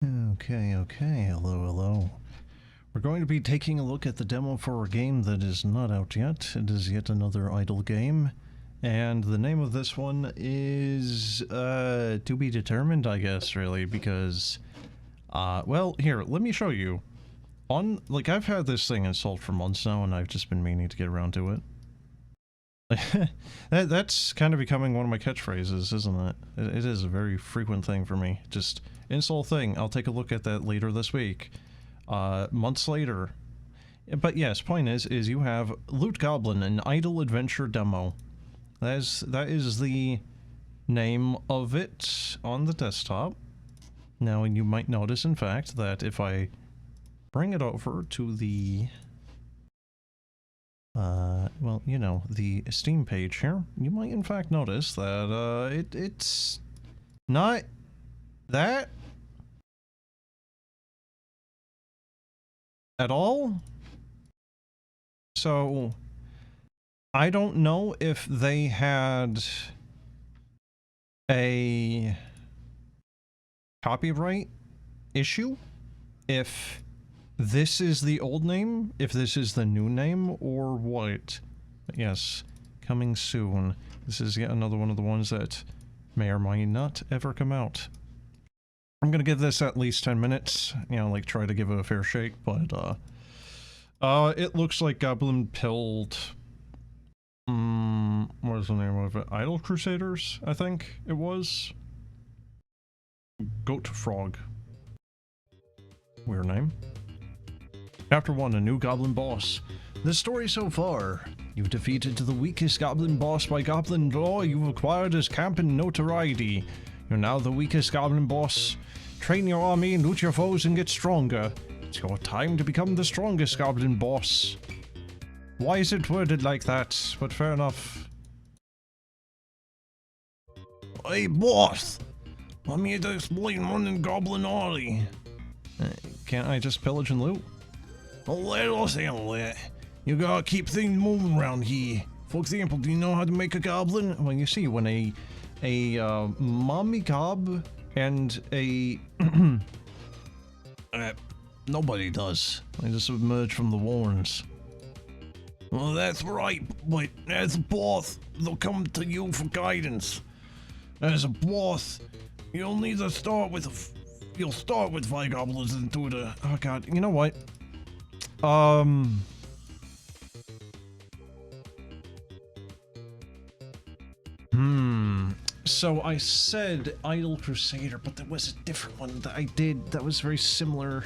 Okay, hello. We're going to be taking a look at the demo for a game that is not out yet. It is yet another idle game. And the name of this one is, to be determined, I guess, really, because, well, here, let me show you. I've had this thing installed for months now, and I've just been meaning to get around to it. That's kind of becoming one of my catchphrases, isn't it? It is a very frequent thing for me. Just install thing, I'll take a look at that later this week. Months later. But yes, point is you have Loot Goblin, an idle adventure demo. That is the name of it on the desktop. Now, you might notice, in fact, that if I bring it over to the well, you know, the Steam page here, you might in fact notice that, it's not that at all. So, I don't know if they had a copyright issue, if this is the old name, if this is the new name, or what. But yes, coming soon. This is yet another one of the ones that may or may not ever come out. I'm gonna give this at least 10 minutes, you know, like try to give it a fair shake, but it looks like Goblin pilled, what is the name of it? Idle Crusaders, I think it was? Goat Frog. Weird name. Chapter 1, a new Goblin boss. The story so far. You've defeated the weakest Goblin boss by Goblin law. You've acquired his camp and notoriety. You're now the weakest Goblin boss. Train your army, loot your foes, and get stronger. It's your time to become the strongest Goblin boss. Why is it worded like that? But fair enough. Hey, boss! I'm here to explain running Goblin Army. Can't I just pillage and loot? Well, let us handle that. You gotta keep things moving around here. For example, do you know how to make a goblin? Well, you see, when a mommy gob and a nobody does. They just emerge from the warrens. Well, that's right, but as a boss, they'll come to you for guidance. As a boss, you'll need to start with you'll start with 5 goblins and do the... Oh god, you know what? So I said Idle Crusader, but there was a different one that I did that was very similar.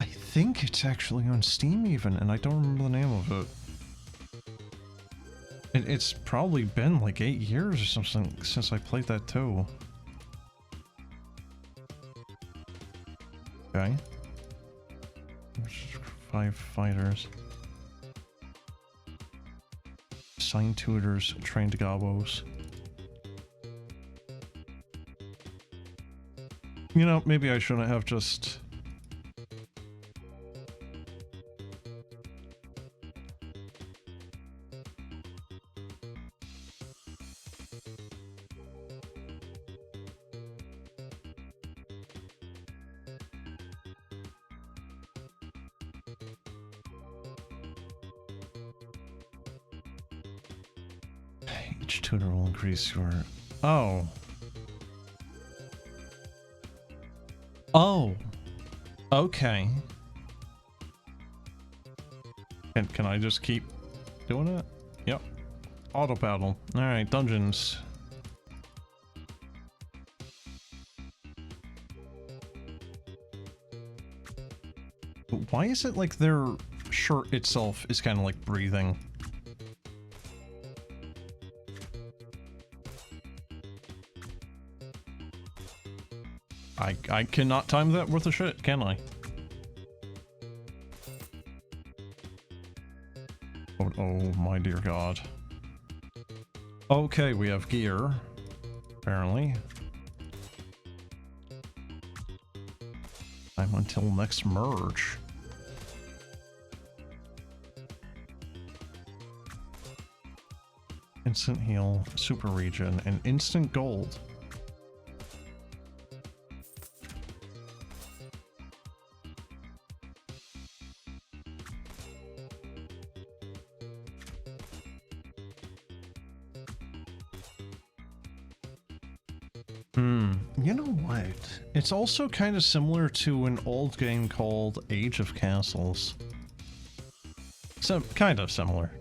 I think it's actually on Steam even, and I don't remember the name of it. It's probably been like 8 years or something since I played that too. Okay. 5 fighters. Assigned tutors, trained gobos. You know, maybe I shouldn't have just... Each tutor will increase your... Oh. Oh. Okay. Can I just keep doing it? Yep. Auto battle. Alright, dungeons. Why is it like their shirt itself is kind of like breathing? I cannot time that worth of shit, can I? Oh my dear god. Okay, we have gear, apparently. Time until next merge. Instant heal, super regen, and instant gold. You know what? It's also kind of similar to an old game called Age of Castles. So, kind of similar.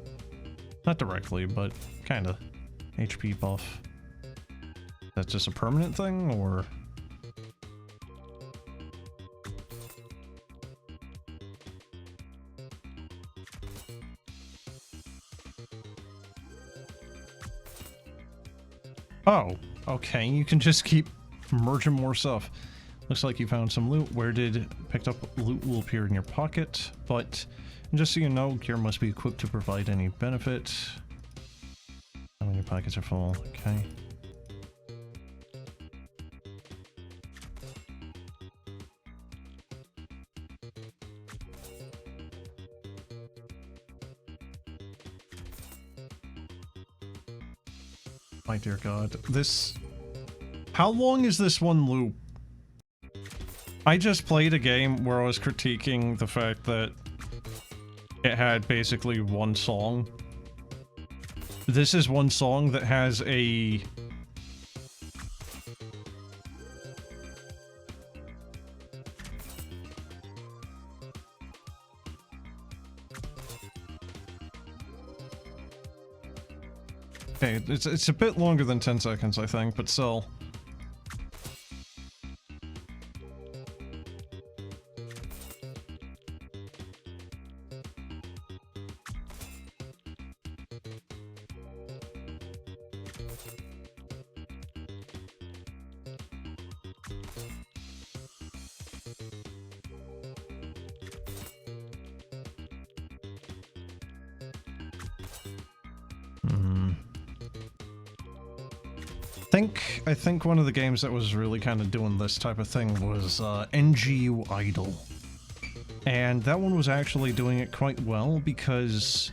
Not directly, but kind of. HP buff. That's just a permanent thing, or...? Oh, okay, you can just keep merging more stuff. Looks like you found some loot. Where did picked up loot will appear in your pocket, but just so you know, gear must be equipped to provide any benefit. Oh, your pockets are full, okay. My dear God, this... How long is this one loop? I just played a game where I was critiquing the fact that it had basically one song. This is one song that has a... Okay, it's a bit longer than 10 seconds, I think, but still. I think one of the games that was really kind of doing this type of thing was NGU Idol. And that one was actually doing it quite well because,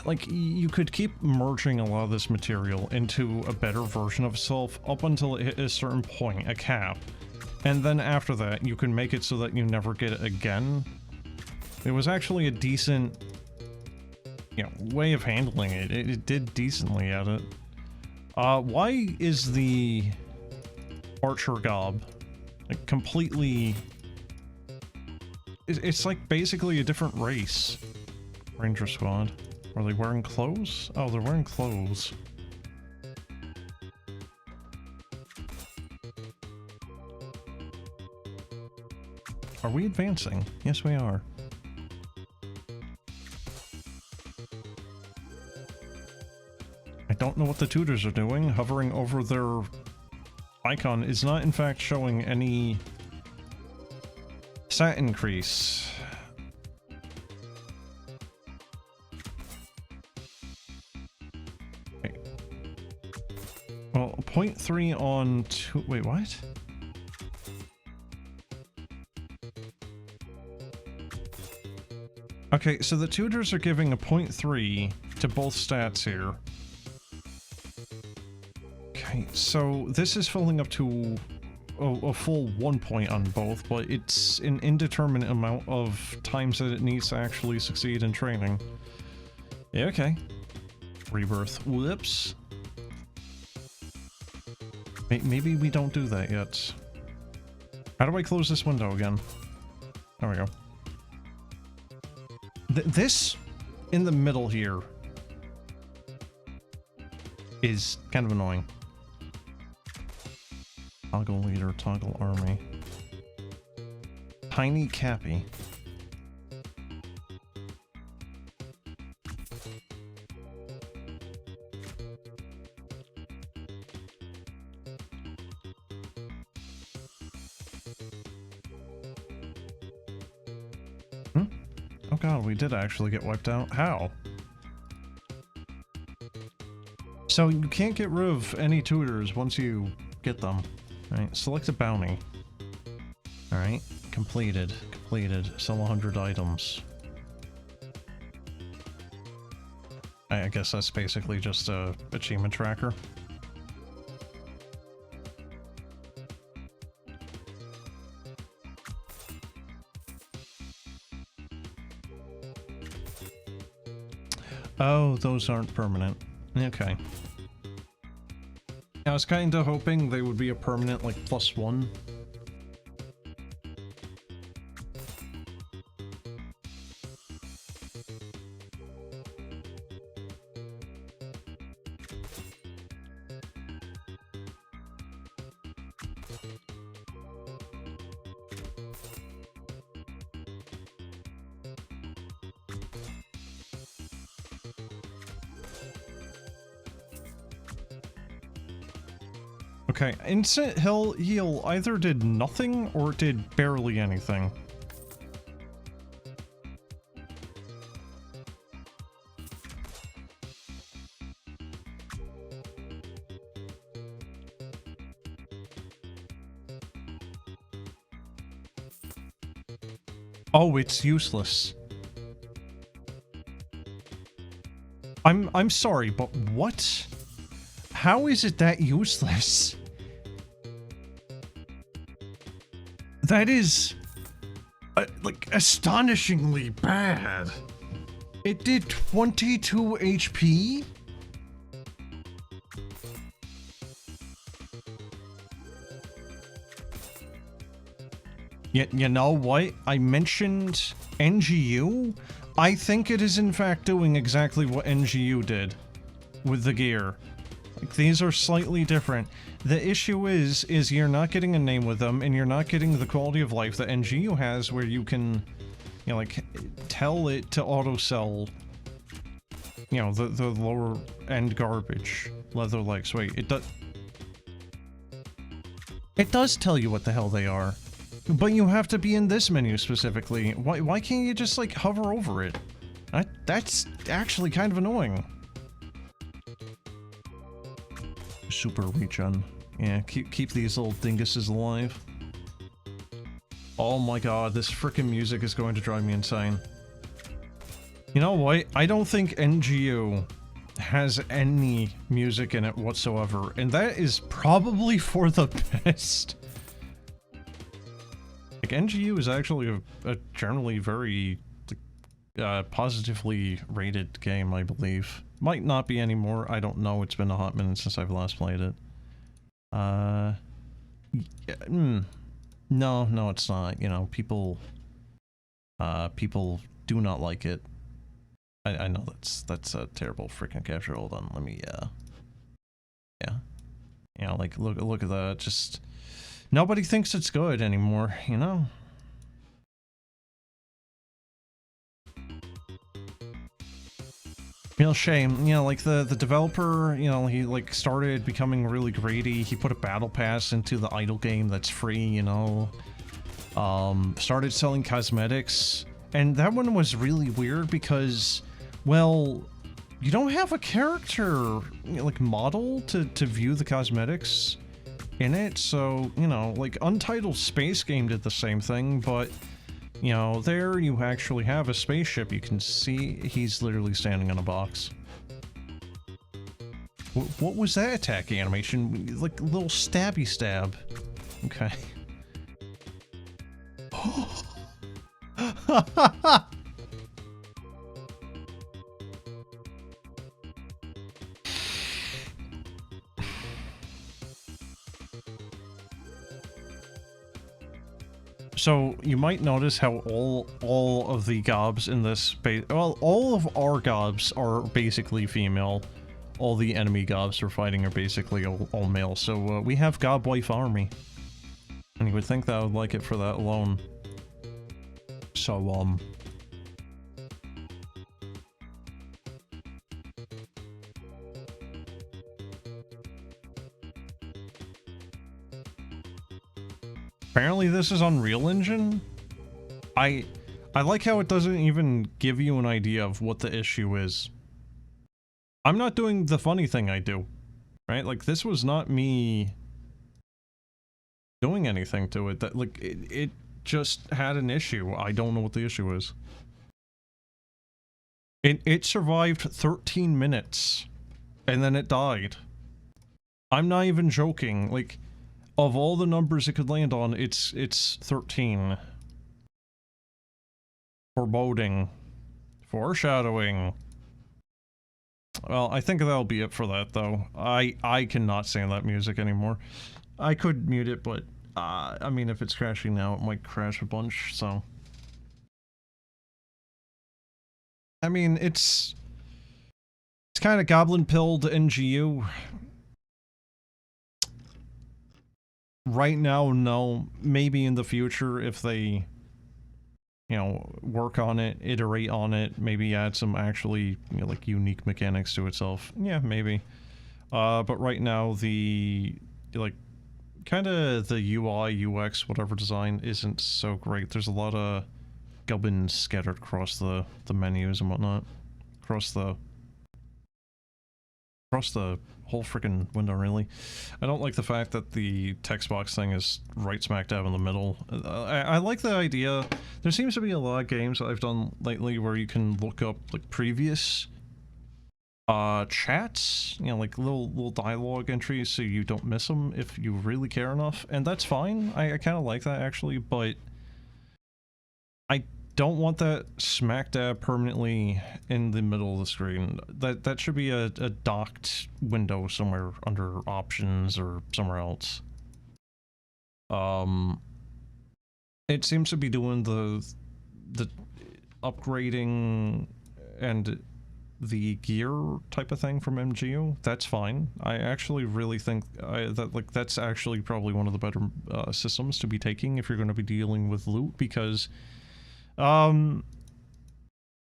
like, you could keep merging a lot of this material into a better version of itself up until it hit a certain point, a cap. And then after that, you can make it so that you never get it again. It was actually a decent, you know, way of handling it. It did decently at it. Why is the Archer Gob, like, completely... It's like basically a different race. Ranger Squad. Are they wearing clothes? Oh, they're wearing clothes. Are we advancing? Yes, we are. I don't know what the tutors are doing. Hovering over their icon is not in fact showing any stat increase. Okay. Well, 0.3 on two... Wait, what? Okay, so the tutors are giving a 0.3 to both stats here. Okay, so this is filling up to a full 1 point on both, but it's an indeterminate amount of times that it needs to actually succeed in training. Yeah, okay. Rebirth. Whoops. Maybe we don't do that yet. How do I close this window again? There we go. This in the middle here is kind of annoying. Toggle leader, toggle army. Tiny Cappy. Oh god, we did actually get wiped out. How? So you can't get rid of any tutors once you get them. Alright, select a bounty. Alright, completed. Completed. Sell 100 items. I guess that's basically just a achievement tracker. Oh, those aren't permanent. Okay. I was kinda hoping they would be a permanent, like, +1. Okay, instant heal either did nothing or it did barely anything. Oh, it's useless. I'm sorry, but what? How is it that useless? That is, like, astonishingly bad. It did 22 HP? You know what? I mentioned NGU. I think it is in fact doing exactly what NGU did with the gear. Like, these are slightly different. The issue is you're not getting a name with them, and you're not getting the quality of life that NGU has, where you can, you know, like, tell it to auto-sell, you know, the lower-end garbage. Leather legs. Wait, it does... It does tell you what the hell they are. But you have to be in this menu specifically. Why can't you just, like, hover over it? That's actually kind of annoying. Super regen. Yeah, keep these little dinguses alive. Oh my god, this frickin' music is going to drive me insane. You know what? I don't think NGU has any music in it whatsoever, and that is probably for the best. Like, NGU is actually a generally very positively rated game, I believe. Might not be anymore, I don't know, it's been a hot minute since I've last played it. No, it's not, you know, people do not like it. I know that's a terrible freaking capture. Hold on, let me, yeah. You know, like, look at that, just... Nobody thinks it's good anymore, you know? Real shame, you know, like, the developer, you know, he, like, started becoming really greedy. He put a battle pass into the idle game that's free, you know? Started selling cosmetics, and that one was really weird because, well, you don't have a character, you know, like, model to view the cosmetics in it, so, you know, like, Untitled Space Game did the same thing, but... You know, there you actually have a spaceship. You can see he's literally standing on a box. What was that attack animation? Like a little stabby stab. Okay. So, you might notice how all of the gobs in this space... Well, all of our gobs are basically female. All the enemy gobs we're fighting are basically all male. So, we have gob wife army. And you would think that I would like it for that alone. So, apparently this is Unreal Engine? I like how it doesn't even give you an idea of what the issue is. I'm not doing the funny thing I do, right? Like, this was not me doing anything to it. That, like, it just had an issue. I don't know what the issue is. It survived 13 minutes, and then it died. I'm not even joking, like... Of all the numbers it could land on, it's 13. Foreboding. Foreshadowing. Well, I think that'll be it for that, though. I cannot stand that music anymore. I could mute it, but, I mean, if it's crashing now, it might crash a bunch, so... I mean, it's kind of goblin-pilled NGU. Right now, no. Maybe in the future, if they... you know, work on it, iterate on it, maybe add some actually, you know, like, unique mechanics to itself. Yeah, maybe. But right now, the, like, kind of the UI, UX, whatever design isn't so great. There's a lot of gubbins scattered across the menus and whatnot. Across the whole freaking window, really. I don't like the fact that the text box thing is right smack dab in the middle. I like the idea. There seems to be a lot of games that I've done lately where you can look up, like, previous chats, you know, like little dialogue entries so you don't miss them if you really care enough, and that's fine. I kind of like that, actually, but I don't want that smack dab permanently in the middle of the screen. That should be a docked window somewhere under options or somewhere else. It seems to be doing the upgrading and the gear type of thing from MGU. That's fine. I actually really think that, like, that's actually probably one of the better systems to be taking if you're going to be dealing with loot, because you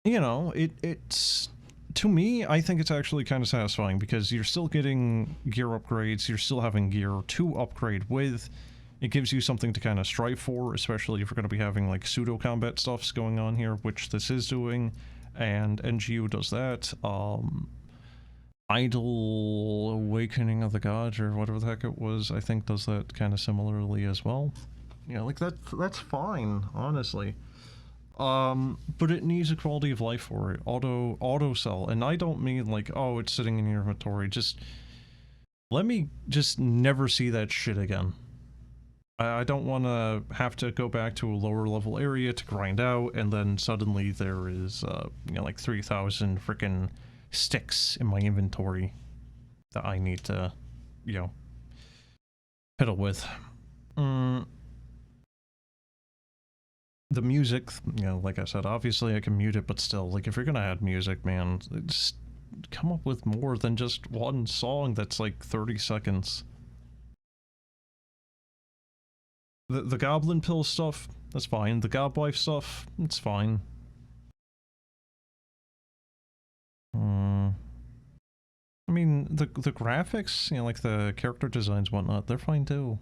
know, it's, to me, I think it's actually kind of satisfying, because you're still getting gear upgrades, you're still having gear to upgrade with. It gives you something to kind of strive for, especially if you're going to be having, like, pseudo-combat stuffs going on here, which this is doing, and NGU does that. Idle Awakening of the Gods, or whatever the heck it was, I think does that kind of similarly as well. Yeah, like, that's fine, honestly. But it needs a quality of life for it. Auto sell. And I don't mean like, oh, it's sitting in your inventory. Just let me just never see that shit again. I don't want to have to go back to a lower level area to grind out, and then suddenly there is, you know, like 3,000 frickin' sticks in my inventory that I need to, you know, fiddle with. The music, you know, like I said, obviously I can mute it, but still, like, if you're gonna add music, man, just come up with more than just one song that's like 30 seconds. The Goblin Pill stuff, that's fine. The Godwife stuff, it's fine. I mean, the graphics, you know, like the character designs and whatnot, they're fine too.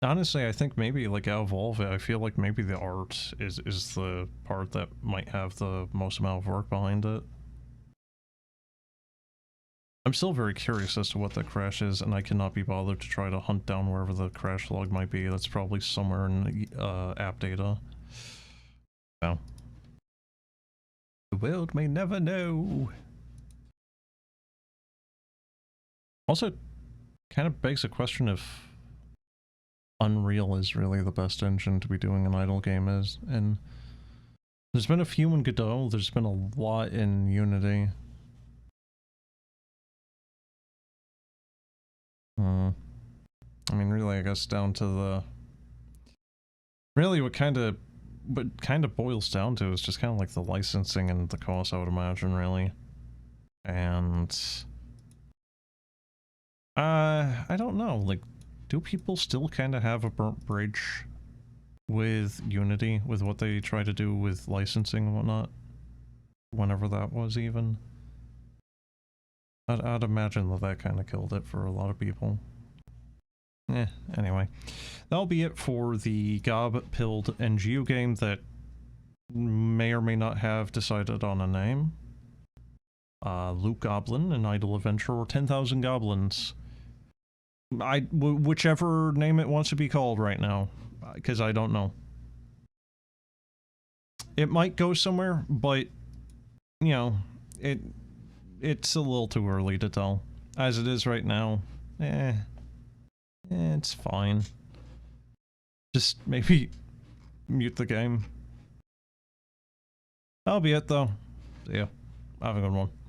Honestly, I think maybe, like, out of all of it, I feel like maybe the art is the part that might have the most amount of work behind it. I'm still very curious as to what that crash is, and I cannot be bothered to try to hunt down wherever the crash log might be. That's probably somewhere in the app data. So. The world may never know. Also, kind of begs the question if Unreal is really the best engine to be doing an idle game is, and there's been a few in Godot, there's been a lot in Unity. I mean, really, I guess down to the... Really, what kind of boils down to is just kind of like the licensing and the cost, I would imagine, really. And... I don't know, like, do people still kind of have a burnt bridge with Unity, with what they try to do with licensing and whatnot? Whenever that was, even. I'd imagine that that kind of killed it for a lot of people. Anyway. That'll be it for the gob-pilled NGU game that may or may not have decided on a name. Loot Goblin, an idle adventure, or 10,000 Goblins. Whichever name it wants to be called right now, because I don't know. It might go somewhere, but, you know, it's a little too early to tell. As it is right now, it's fine. Just maybe mute the game. That'll be it, though. See ya. Have a good one.